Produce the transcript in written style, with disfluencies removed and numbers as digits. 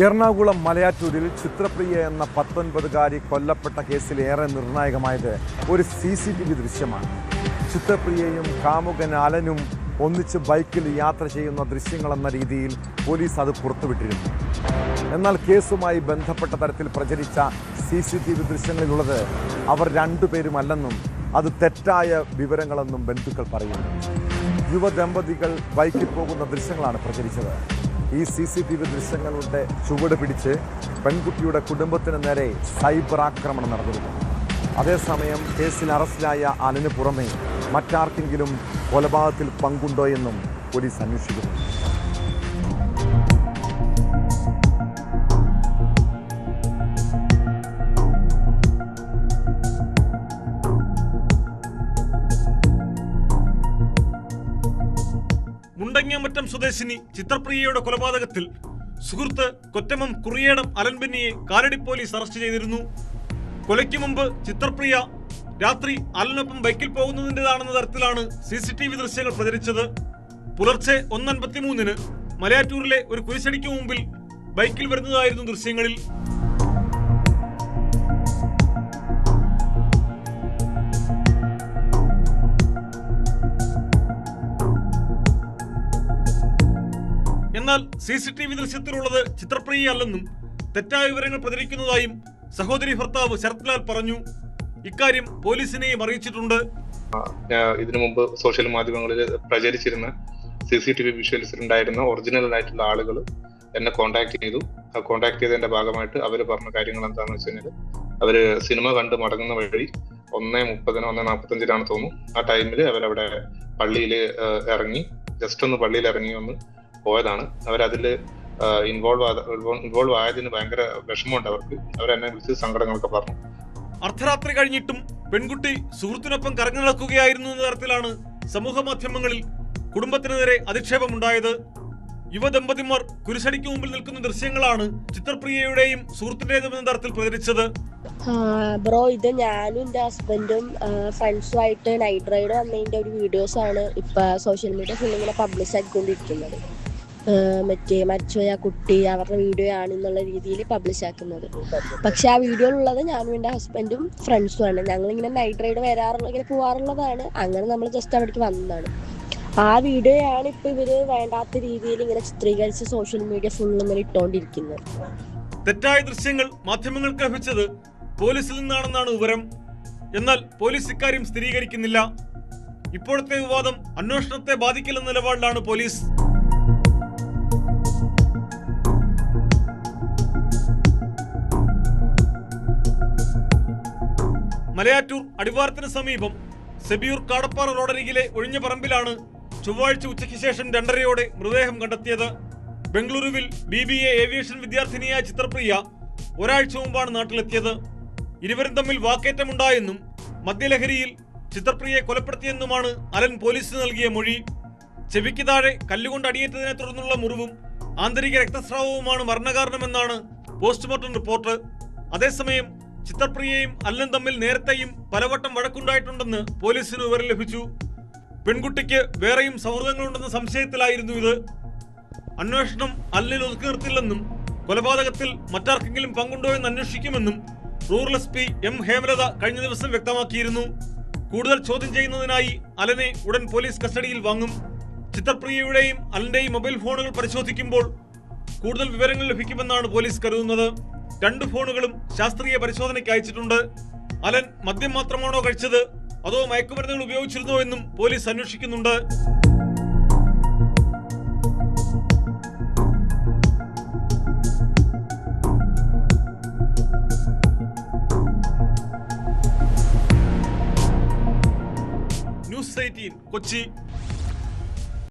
എറണാകുളം മലയാറ്റൂരിൽ ചിത്രപ്രിയ എന്ന 19-കാരി കൊല്ലപ്പെട്ട കേസിൽ ഏറെ നിർണായകമായത് ഒരു CCTV ദൃശ്യമാണ്. ചിത്രപ്രിയയും കാമുകൻ അലനും ഒന്നിച്ച് ബൈക്കിൽ യാത്ര ചെയ്യുന്ന ദൃശ്യങ്ങളെന്ന രീതിയിൽ പോലീസ് അത് പുറത്തുവിട്ടിരുന്നു. എന്നാൽ കേസുമായി ബന്ധപ്പെട്ട തരത്തിൽ പ്രചരിച്ച CCTV ദൃശ്യങ്ങളിലുള്ളത് അവർ രണ്ടുപേരുമല്ലെന്നും അത് തെറ്റായ വിവരങ്ങളെന്നും ബന്ധുക്കൾ പറയുന്നു. യുവദമ്പതികൾ ബൈക്കിൽ പോകുന്ന ദൃശ്യങ്ങളാണ് പ്രചരിച്ചത്. ഈ CCTV ദൃശ്യങ്ങളുടെ ചുവട് പിടിച്ച് പെൺകുട്ടിയുടെ കുടുംബത്തിന് നേരെ സൈബർ ആക്രമണം നടന്നിരുന്നു. അതേസമയം കേസിൽ അറസ്റ്റിലായ അലന് പുറമെ മറ്റാർക്കെങ്കിലും കൊലപാതകത്തിൽ പങ്കുണ്ടോ എന്നും പോലീസ് അന്വേഷിക്കുന്നു. മുണ്ടങ്ങാമറ്റം സ്വദേശിനി ചിത്രപ്രിയയുടെ കൊലപാതകത്തിൽ സുഹൃത്ത് കൊറ്റമം കുറിയേടം അലൻബെന്നിയെ കാലടി പോലീസ് അറസ്റ്റ് ചെയ്തിരുന്നു. കൊലയ്ക്ക് മുമ്പ് ചിത്രപ്രിയ രാത്രി അലനൊപ്പം ബൈക്കിൽ പോകുന്നതിൻ്റെതാണെന്ന തരത്തിലാണ് CCTV ദൃശ്യങ്ങൾ പ്രചരിച്ചത്. പുലർച്ചെ 1:53 മലയാറ്റൂരിലെ ഒരു കുരിശടിക്ക് മുമ്പിൽ ബൈക്കിൽ വരുന്നതായിരുന്നു ദൃശ്യങ്ങളിൽ. എന്നാൽ CCTV ദൃശ്യത്തിലുള്ളത് ചിത്രപ്രിയ അല്ലെന്നും തെറ്റായ വിവരങ്ങൾ പ്രചരിക്കുന്നതായും സഹോദരി ഭർത്താവ് ശരത്ലാൽ പറഞ്ഞു. ഇക്കാര്യം പോലീസിനെയും അറിയിച്ചിട്ടുണ്ട്. ഇതിനു മുമ്പ് സോഷ്യൽ മാധ്യമങ്ങളിൽ പ്രചരിച്ചിരുന്ന CCTV വിഷ്വൽസിൽ ഉണ്ടായിരുന്ന ഒറിജിനൽ ആയിട്ടുള്ള ആളുകൾ എന്നെ കോൺടാക്ട് ചെയ്തു. ആ കോൺടാക്ട് ചെയ്തതിന്റെ ഭാഗമായിട്ട് അവർ പറഞ്ഞ കാര്യങ്ങൾ എന്താണെന്ന് വെച്ച് കഴിഞ്ഞാൽ അവര് സിനിമ കണ്ട് മടങ്ങുന്ന വഴി 1:30 1:45 തോന്നുന്നു. ആ ടൈമിൽ അവരവിടെ പള്ളിയിൽ ഇറങ്ങി ജസ്റ്റ് ഒന്ന് പള്ളിയിൽ ഇറങ്ങി ഒന്ന് പോയതാണ്. അവരതിൽ ഇൻവോൾവ് ആയതിന് ഭയങ്കര വിഷമമുണ്ട് അവർക്ക്. അവരെന്നെ വിളിച്ച് സങ്കടങ്ങളൊക്കെ പറഞ്ഞു. അർദ്ധരാത്രി കഴിഞ്ഞിട്ടും പെൺകുട്ടി സുഹൃത്തിനൊപ്പം കറങ്ങി നടക്കുകയായിരുന്നു എന്ന തരത്തിലാണ് സമൂഹ മാധ്യമങ്ങളിൽ കുടുംബത്തിനെതിരെ അധിക്ഷേപമുണ്ടായത്. യുവദമ്പതിമാർ കുരിശടിക്ക് മുമ്പിൽ നിൽക്കുന്ന ദൃശ്യങ്ങളാണ് ചിത്രപ്രിയയുടെയും സുഹൃത്തിന്റേതും എന്ന തരത്തിൽ പ്രചരിച്ചത്. ബ്രോ, ഇത് ഞാനും എന്റെ ഹസ്ബൻഡും ഫ്രണ്ട്സുമായിട്ട് നൈറ്റ് റൈഡ് വന്നതിന്റെ ഒരു വീഡിയോസ് ആണ് ഇപ്പൊ സോഷ്യൽ മീഡിയ ഫുൾ ഇങ്ങനെ പബ്ലിഷ് ആക്കിക്കൊണ്ടിരിക്കുന്നത്. മരിച്ചുപോയ കുട്ടി അവരുടെ വീഡിയോ ആണെന്നുള്ള രീതിയിൽ പബ്ലിഷ് ആക്കുന്നത്. പക്ഷെ ആ വീഡിയോയിലുള്ളത് ഞാനും എൻ്റെ ഹസ്ബൻഡും ഫ്രണ്ട്സും ആണ്. ഞങ്ങളിങ്ങനെ നൈറ്റ് റൈഡ് ഇങ്ങനെ പോവാറുള്ളതാണ്. അങ്ങനെ നമ്മൾ ജസ്റ്റ് അവിടേക്ക് വന്നതാണ്. ആ വീഡിയോയാണ് ഇപ്പൊ ഇവര് വേണ്ടാത്ത രീതിയിൽ ഇങ്ങനെ ചിത്രീകരിച്ച് സോഷ്യൽ മീഡിയ ഫുള്ള് ഇങ്ങനെ ഇട്ടുകൊണ്ടിരിക്കുന്നത്. തെറ്റായ ദൃശ്യങ്ങൾ മാധ്യമങ്ങൾക്ക് ലഭിച്ചത് പോലീസിൽ നിന്നാണെന്നാണ് വിവരം. എന്നാൽ പോലീസ് ഇക്കാര്യം സ്ഥിരീകരിക്കുന്നില്ല. ഇപ്പോഴത്തെ വിവാദം അന്വേഷണത്തെ ബാധിക്കില്ലെന്ന നിലപാടിലാണ് പോലീസ്. മലയാറ്റൂർ അടിവാരത്തിന് സമീപം സെബിയൂർ കാടപ്പാറ റോഡരികിലെ ഒഴിഞ്ഞ പറമ്പിലാണ് ചൊവ്വാഴ്ച ഉച്ചയ്ക്ക് ശേഷം 2:30 മൃതദേഹം കണ്ടെത്തിയത്. ബംഗളൂരുവിൽ BBA ഏവിയേഷൻ വിദ്യാർത്ഥിനിയായ ചിത്രപ്രിയ ഒരാഴ്ച മുമ്പാണ് നാട്ടിലെത്തിയത്. ഇരുവരും തമ്മിൽ വാക്കേറ്റമുണ്ടായെന്നും മദ്യലഹരിയിൽ ചിത്രപ്രിയയെ കൊലപ്പെടുത്തിയെന്നുമാണ് അലൻ പോലീസിന് നൽകിയ മൊഴി. ചെവിക്ക് താഴെ കല്ലുകൊണ്ട് അടിയേറ്റതിനെ തുടർന്നുള്ള മുറിവും ആന്തരിക രക്തസ്രാവവുമാണ് മരണകാരണമെന്നാണ് പോസ്റ്റ്മോർട്ടം റിപ്പോർട്ട്. അതേസമയം ചിത്രപ്രിയയും അലനും തമ്മിൽ നേരത്തെയും പലവട്ടം വഴക്കുണ്ടായിട്ടുണ്ടെന്ന് പോലീസിന് വിവരം ലഭിച്ചു. പെൺകുട്ടിക്ക് വേറെയും സൗഹൃദങ്ങളുണ്ടെന്ന സംശയത്തിലായിരുന്നു ഇത്. അന്വേഷണം അലനിൽ ഒതുക്കി നിർത്തില്ലെന്നും കൊലപാതകത്തിൽ മറ്റാർക്കെങ്കിലും പങ്കുണ്ടോ എന്ന് അന്വേഷിക്കുമെന്നും റൂറൽ SP M ഹേമലത കഴിഞ്ഞ ദിവസം വ്യക്തമാക്കിയിരുന്നു. കൂടുതൽ ചോദ്യം ചെയ്യുന്നതിനായി അലനെ ഉടൻ പോലീസ് കസ്റ്റഡിയിൽ വാങ്ങും. ചിത്രപ്രിയയുടെയും അലന്റെയും മൊബൈൽ ഫോണുകൾ പരിശോധിക്കുമ്പോൾ കൂടുതൽ വിവരങ്ങൾ ലഭിക്കുമെന്നാണ് പോലീസ് കരുതുന്നത്. 2 ഫോണുകളും ശാസ്ത്രീയ പരിശോധനയ്ക്ക് അയച്ചിട്ടുണ്ട്. അലൻ മദ്യം മാത്രമാണോ കഴിച്ചത് അതോ മയക്കുമരുന്നുകൾ ഉപയോഗിച്ചിരുന്നോ എന്നും പോലീസ് അന്വേഷിക്കുന്നുണ്ട്. News 18 കൊച്ചി.